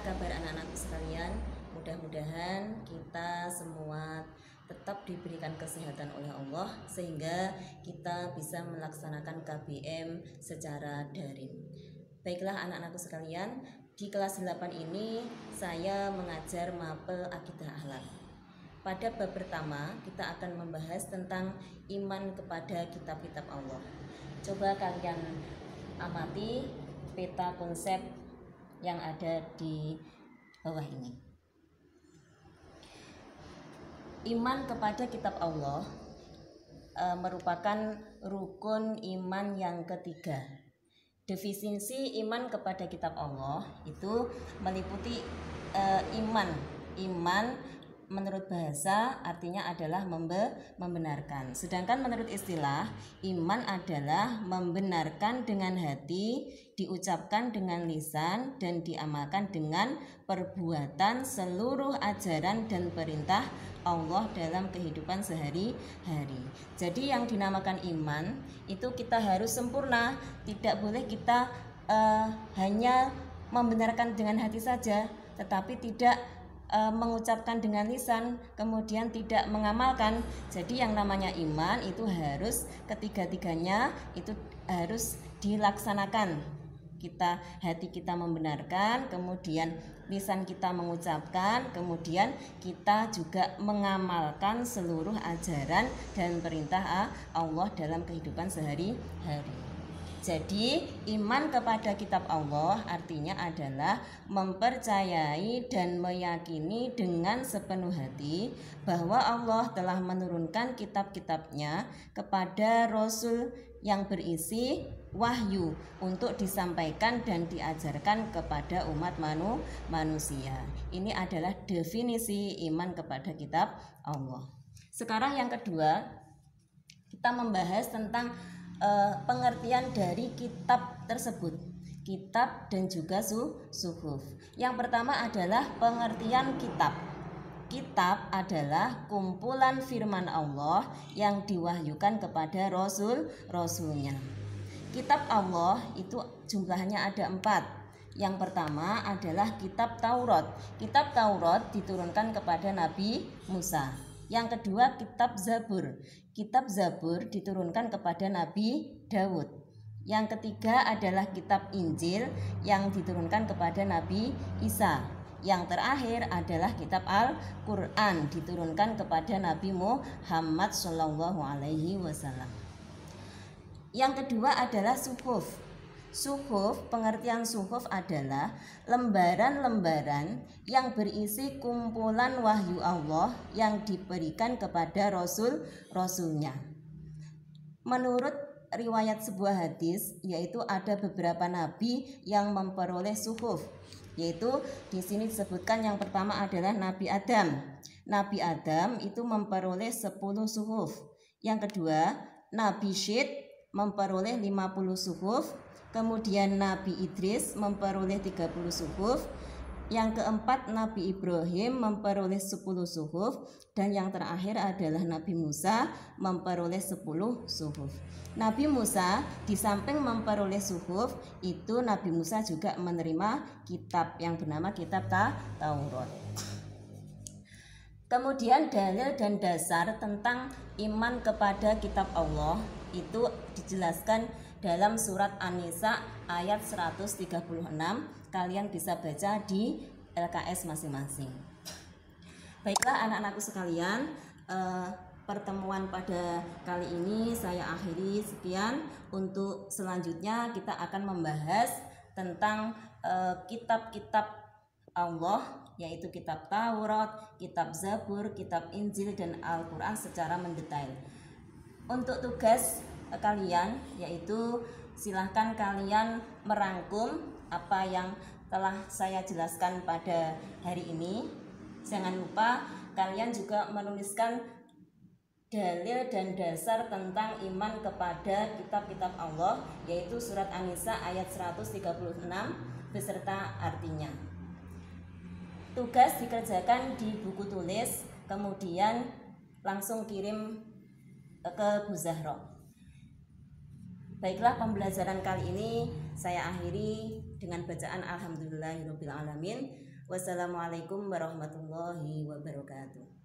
kabar anak-anakku sekalian? Mudah-mudahan kita semua tetap diberikan kesehatan oleh Allah sehingga kita bisa melaksanakan KBM secara daring. Baiklah anak-anakku sekalian, di kelas 8 ini saya mengajar mapel akidah akhlak. Pada bab pertama kita akan membahas tentang iman kepada kitab-kitab Allah. Coba kalian amati peta konsep yang ada di bawah ini. Iman kepada kitab Allah merupakan rukun iman yang ketiga. Definisi iman kepada kitab Allah itu meliputi iman menurut bahasa artinya adalah membenarkan. Sedangkan menurut istilah, iman adalah membenarkan dengan hati, diucapkan dengan lisan, dan diamalkan dengan perbuatan seluruh ajaran dan perintah Allah dalam kehidupan sehari-hari. Jadi yang dinamakan iman itu kita harus sempurna, tidak boleh kita hanya membenarkan dengan hati saja, tetapi tidak mengucapkan dengan lisan, kemudian tidak mengamalkan. Jadi yang namanya iman itu harus ketiga-tiganya itu harus dilaksanakan. Hati kita membenarkan, kemudian lisan kita mengucapkan, kemudian kita juga mengamalkan seluruh ajaran dan perintah Allah dalam kehidupan sehari-hari. Jadi iman kepada kitab Allah artinya adalah mempercayai dan meyakini dengan sepenuh hati bahwa Allah telah menurunkan kitab-kitabnya kepada Rasul yang berisi wahyu untuk disampaikan dan diajarkan kepada umat manusia. Ini adalah definisi iman kepada kitab Allah. Sekarang yang kedua, kita membahas tentang pengertian dari kitab tersebut, kitab dan juga suhuf. Yang pertama adalah pengertian kitab. Kitab adalah kumpulan firman Allah yang diwahyukan kepada rasulnya. Kitab Allah itu jumlahnya ada 4. Yang pertama adalah kitab Taurat. Kitab Taurat diturunkan kepada Nabi Musa. Yang kedua kitab Zabur. Kitab Zabur diturunkan kepada Nabi Daud. Yang ketiga adalah kitab Injil yang diturunkan kepada Nabi Isa. Yang terakhir adalah kitab Al-Quran diturunkan kepada Nabi Muhammad SAW. Yang kedua adalah suhuf. Suhuf, pengertian suhuf adalah lembaran-lembaran yang berisi kumpulan wahyu Allah yang diberikan kepada rasulnya. Menurut riwayat sebuah hadis, yaitu ada beberapa nabi yang memperoleh suhuf. Yaitu di sini disebutkan yang pertama adalah Nabi Adam. Nabi Adam itu memperoleh 10 suhuf. Yang kedua, Nabi Syed memperoleh 50 suhuf. Kemudian Nabi Idris memperoleh 30 suhuf. Yang keempat Nabi Ibrahim memperoleh 10 suhuf. Dan yang terakhir adalah Nabi Musa memperoleh 10 suhuf. Nabi Musa di samping memperoleh suhuf, itu Nabi Musa juga menerima kitab yang bernama kitab Taurat. Kemudian dalil dan dasar tentang iman kepada kitab Allah itu dijelaskan dalam surat An-Nisa ayat 136. Kalian bisa baca di LKS masing-masing. Baiklah anak-anakku sekalian, pertemuan pada kali ini saya akhiri sekian. Untuk selanjutnya kita akan membahas tentang kitab-kitab Allah, yaitu kitab Taurat, kitab Zabur, kitab Injil, dan Al-Quran secara mendetail. Untuk tugas kalian yaitu silahkan kalian merangkum apa yang telah saya jelaskan pada hari ini. Jangan lupa kalian juga menuliskan dalil dan dasar tentang iman kepada kitab-kitab Allah, yaitu surat An-Nisa ayat 136 beserta artinya. Tugas dikerjakan di buku tulis, kemudian langsung kirim ke Bu Zahra. Baiklah, pembelajaran kali ini saya akhiri dengan bacaan Alhamdulillahirabbil alamin. Wassalamualaikum warahmatullahi wabarakatuh.